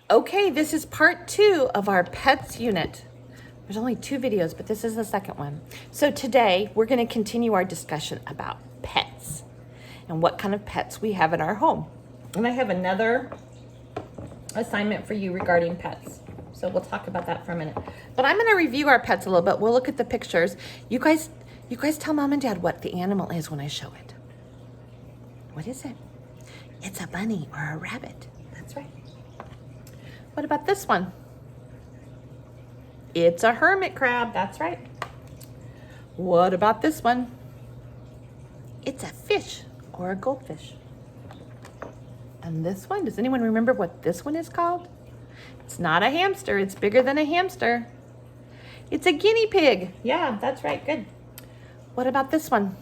Okay, this is part 2 of our pets unit. There's only 2 videos, but this is the second one. So today we're going to continue our discussion about pets and what kind of pets we have in our home. And I have another assignment for you regarding pets. So we'll talk about that for a minute. But I'm going to review our pets a little bit. We'll look at the pictures. You guys tell Mom and Dad what the animal is when I show it. What is it? It's a bunny or a rabbit. That's right. What about this one? It's a hermit crab. That's right. What about this one? It's a fish or a goldfish. And this one, does anyone remember what this one is called? It's not a hamster. It's bigger than a hamster. It's a guinea pig. Yeah, that's right. Good. What about this one?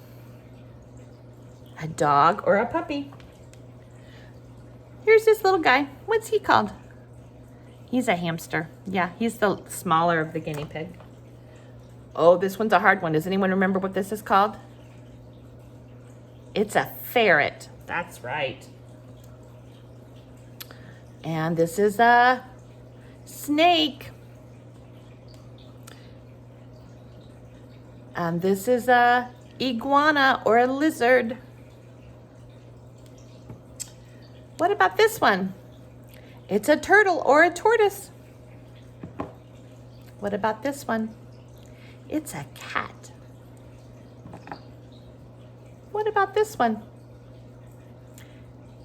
A dog or a puppy. Here's this little guy. What's he called? He's a hamster. Yeah, he's the smaller of the guinea pig. Oh, this one's a hard one. Does anyone remember what this is called? It's a ferret. That's right. And this is a snake. And this is a iguana or a lizard. What about this one? It's a turtle or a tortoise. What about this one? It's a cat. What about this one?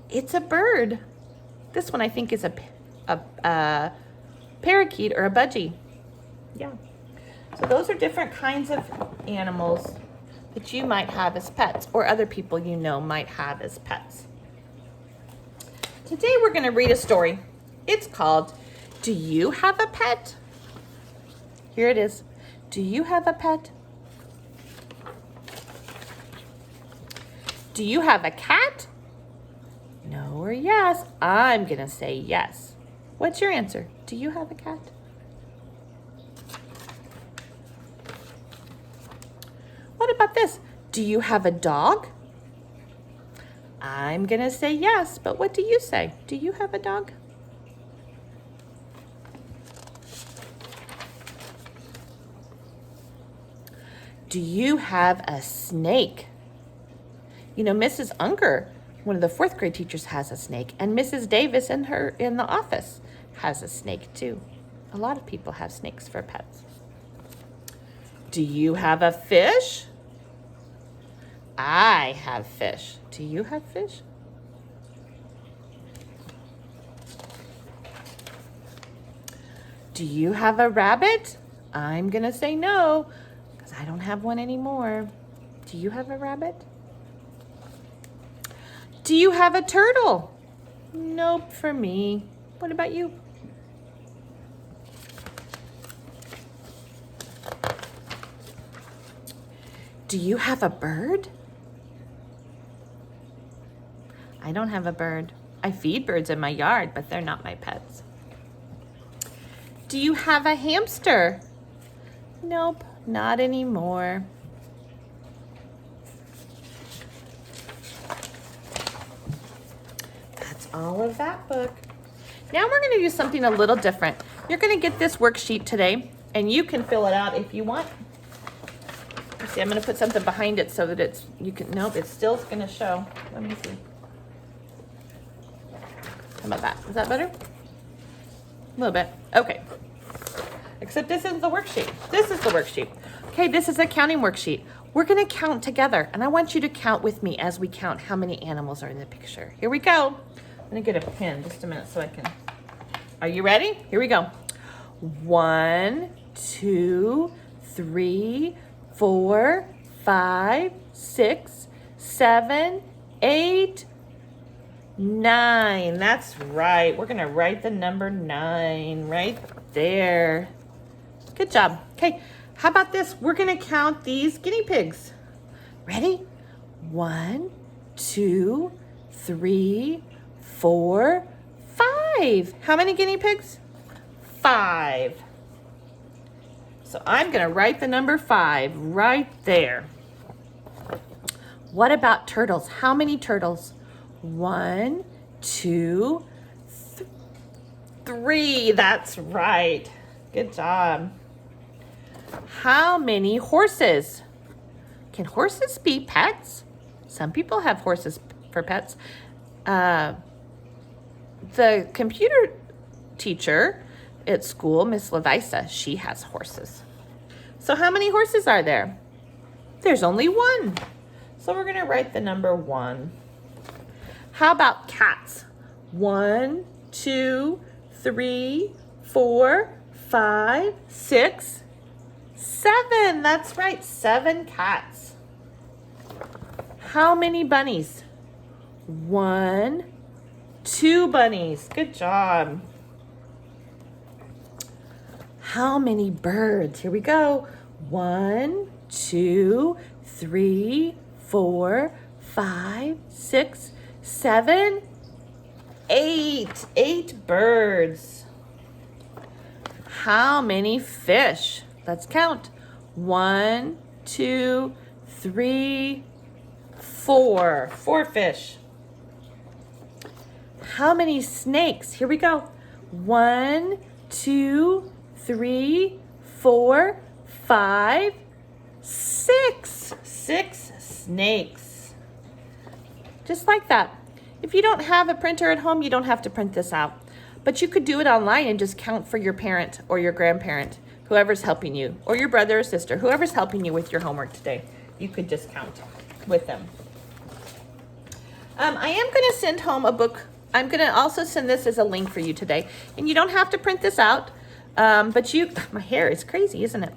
It's a bird. This one I think is a parakeet or a budgie. Yeah. So those are different kinds of animals that you might have as pets or other people you know might have as pets. Today we're going to read a story. It's called, Do You Have a Pet? Here it is. Do you have a pet? Do you have a cat? No or yes? I'm going to say yes. What's your answer? Do you have a cat? What about this? Do you have a dog? I'm going to say yes, but what do you say? Do you have a dog? Do you have a snake? You know, Mrs. Unger, one of the 4th grade teachers, has a snake, and Mrs. Davis in the office has a snake too. A lot of people have snakes for pets. Do you have a fish? I have fish. Do you have fish? Do you have a rabbit? I'm going to say no, because I don't have one anymore. Do you have a rabbit? Do you have a turtle? Nope, for me. What about you? Do you have a bird? I don't have a bird. I feed birds in my yard, but they're not my pets. Do you have a hamster? Nope, not anymore. That's all of that book. Now we're going to do something a little different. You're going to get this worksheet today, and you can fill it out if you want. Let's see, I'm going to put something behind it so that nope, it's still going to show. Let me see. How about that? Is that better? A little bit. Okay. Except this is the worksheet. This is the worksheet. Okay, this is a counting worksheet. We're going to count together, and I want you to count with me as we count how many animals are in the picture. Here we go. I'm going to get a pen just a minute so I can. Are you ready? Here we go. 1, 2, 3, 4, 5, 6, 7, 8, 9. That's right. We're going to write the number 9 right there. Good job. Okay, how about this? We're going to count these guinea pigs. Ready? 1, 2, 3, 4, 5. How many guinea pigs? 5. So I'm going to write the number 5 right there. What about turtles? How many turtles? 1, 2, 3. That's right. Good job. How many horses? Can horses be pets? Some people have horses for pets. The computer teacher at school, Miss Levisa, she has horses. So how many horses are there? There's only 1. So we're going to write the number 1. How about cats? 1, 2, 3, 4, 5, 6, 7. That's right, 7 cats. How many bunnies? 1, 2 bunnies. Good job. How many birds? Here we go. 1, 2, 3, 4, 5, 6, 7, 8. 8 birds. How many fish? Let's count. 1, 2, 3, 4. 4 fish. How many snakes? Here we go. 1, 2, 3, 4, 5, 6. 6 snakes. Just like that. If you don't have a printer at home, you don't have to print this out. But you could do it online and just count for your parent or your grandparent, whoever's helping you, or your brother or sister, whoever's helping you with your homework today. You could just count with them. I am going to send home a book. I'm going to also send this as a link for you today. And you don't have to print this out. But you, my hair is crazy, isn't it?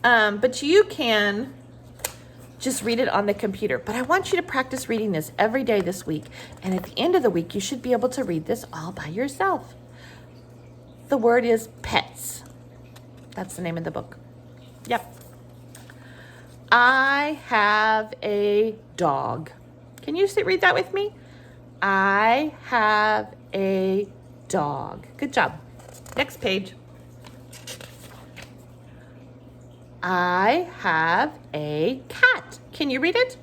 But you can just read it on the computer. But I want you to practice reading this every day this week. And at the end of the week, you should be able to read this all by yourself. The word is pets. That's the name of the book. Yep. I have a dog. Can you read that with me? I have a dog. Good job. Next page. I have a cat. Can you read it?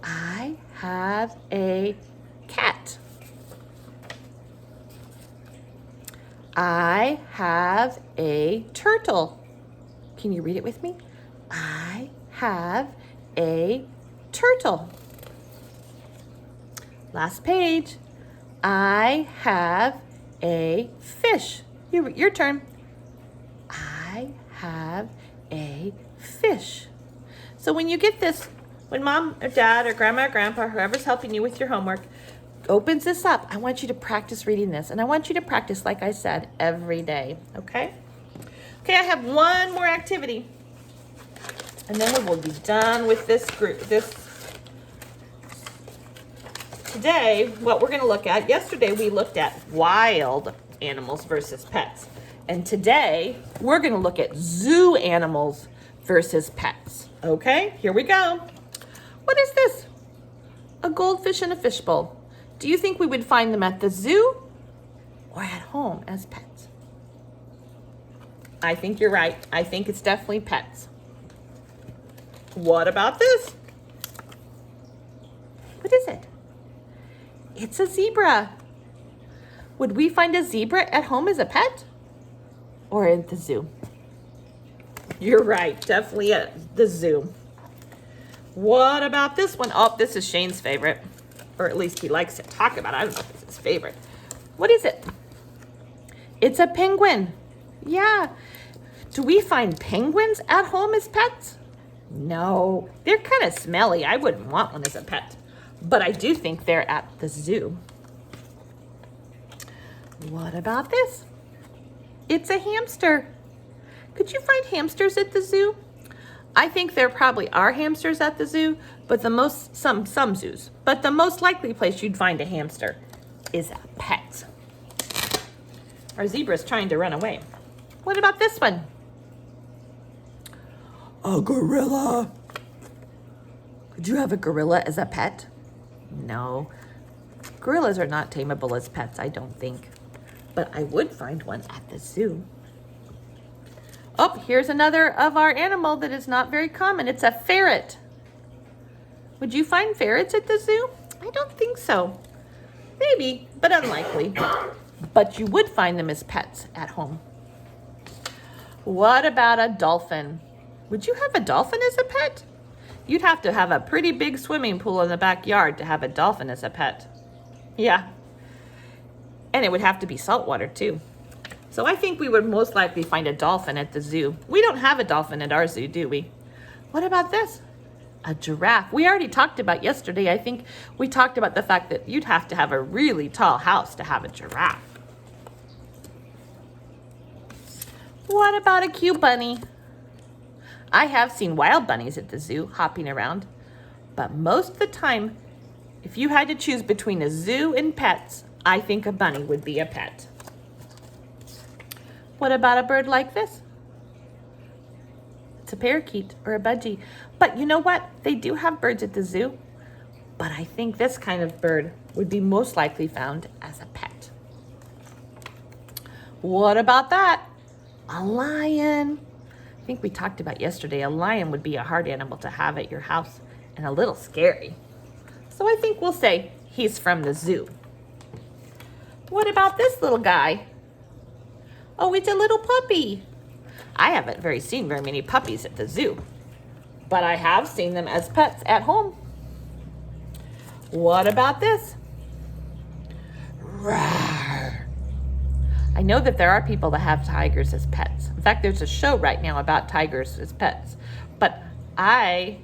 I have a cat. I have a turtle. Can you read it with me? I have a turtle. Last page. I have a fish. Your turn. I have a fish. So when you get this, when mom or dad or grandma or grandpa, whoever's helping you with your homework, opens this up, I want you to practice reading this. And I want you to practice, like I said, every day. Okay? Okay, I have one more activity. And then we will be done with this group. Today, what we're going to look at, yesterday we looked at wild animals versus pets. And today, we're going to look at zoo animals versus pets. Okay, here we go. What is this? A goldfish in a fishbowl. Do you think we would find them at the zoo or at home as pets? I think you're right. I think it's definitely pets. What about this? What is it? It's a zebra. Would we find a zebra at home as a pet or at the zoo? You're right, definitely at the zoo. What about this one? Oh, this is Shane's favorite, or at least he likes to talk about it. I don't know if it's his favorite. What is it? It's a penguin. Yeah. Do we find penguins at home as pets? No, they're kind of smelly. I wouldn't want one as a pet. But I do think they're at the zoo. What about this? It's a hamster. Could you find hamsters at the zoo? I think there probably are hamsters at the zoo, but some zoos. But the most likely place you'd find a hamster is a pet. Our zebra's trying to run away. What about this one? A gorilla. Could you have a gorilla as a pet? No. Gorillas are not tameable as pets, I don't think. But I would find one at the zoo. Oh, here's another of our animal that is not very common. It's a ferret. Would you find ferrets at the zoo? I don't think so. Maybe, but unlikely. but you would find them as pets at home. What about a dolphin? Would you have a dolphin as a pet? You'd have to have a pretty big swimming pool in the backyard to have a dolphin as a pet. Yeah. And it would have to be saltwater too. So I think we would most likely find a dolphin at the zoo. We don't have a dolphin at our zoo, do we? What about this? A giraffe. We already talked about yesterday. I think we talked about the fact that you'd have to have a really tall house to have a giraffe. What about a cute bunny? I have seen wild bunnies at the zoo hopping around, but most of the time, if you had to choose between a zoo and pets, I think a bunny would be a pet. What about a bird like this? It's a parakeet or a budgie. But you know what? They do have birds at the zoo, but I think this kind of bird would be most likely found as a pet. What about that? A lion. I think we talked about yesterday, a lion would be a hard animal to have at your house and a little scary. So I think we'll say he's from the zoo. What about this little guy? Oh, it's a little puppy. I haven't seen very many puppies at the zoo, but I have seen them as pets at home. What about this? Rawr. I know that there are people that have tigers as pets. In fact, there's a show right now about tigers as pets, but I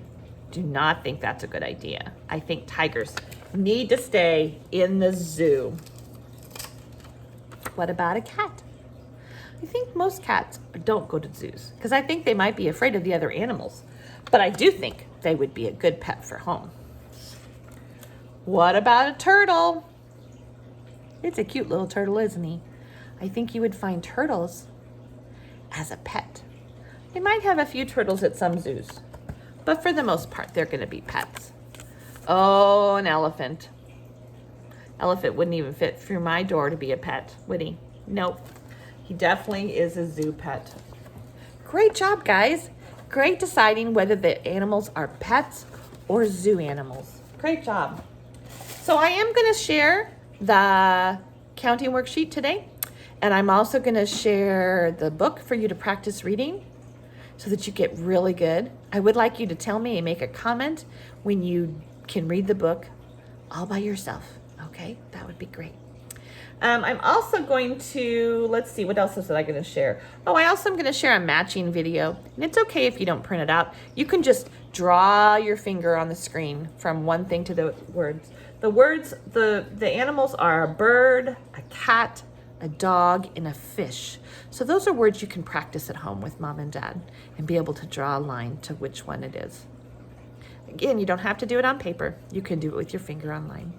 do not think that's a good idea. I think tigers need to stay in the zoo. What about a cat? I think most cats don't go to zoos because I think they might be afraid of the other animals, but I do think they would be a good pet for home. What about a turtle? It's a cute little turtle, isn't he? I think you would find turtles as a pet. They might have a few turtles at some zoos, but for the most part, they're going to be pets. Oh, an elephant. Elephant wouldn't even fit through my door to be a pet, would he? Nope. He definitely is a zoo pet. Great job, guys. Great deciding whether the animals are pets or zoo animals. Great job. So I am going to share the counting worksheet today. And I'm also going to share the book for you to practice reading so that you get really good. I would like you to tell me and make a comment when you can read the book all by yourself. Okay, that would be great. I'm also going to, let's see, what else is I going to share? Oh, I also am going to share a matching video. And it's okay if you don't print it out. You can just draw your finger on the screen from one thing to the words. The words, the animals are a bird, a cat, a dog, and a fish. So those are words you can practice at home with mom and dad and be able to draw a line to which one it is. Again, you don't have to do it on paper. You can do it with your finger online.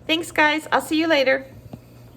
Thanks, guys. I'll see you later.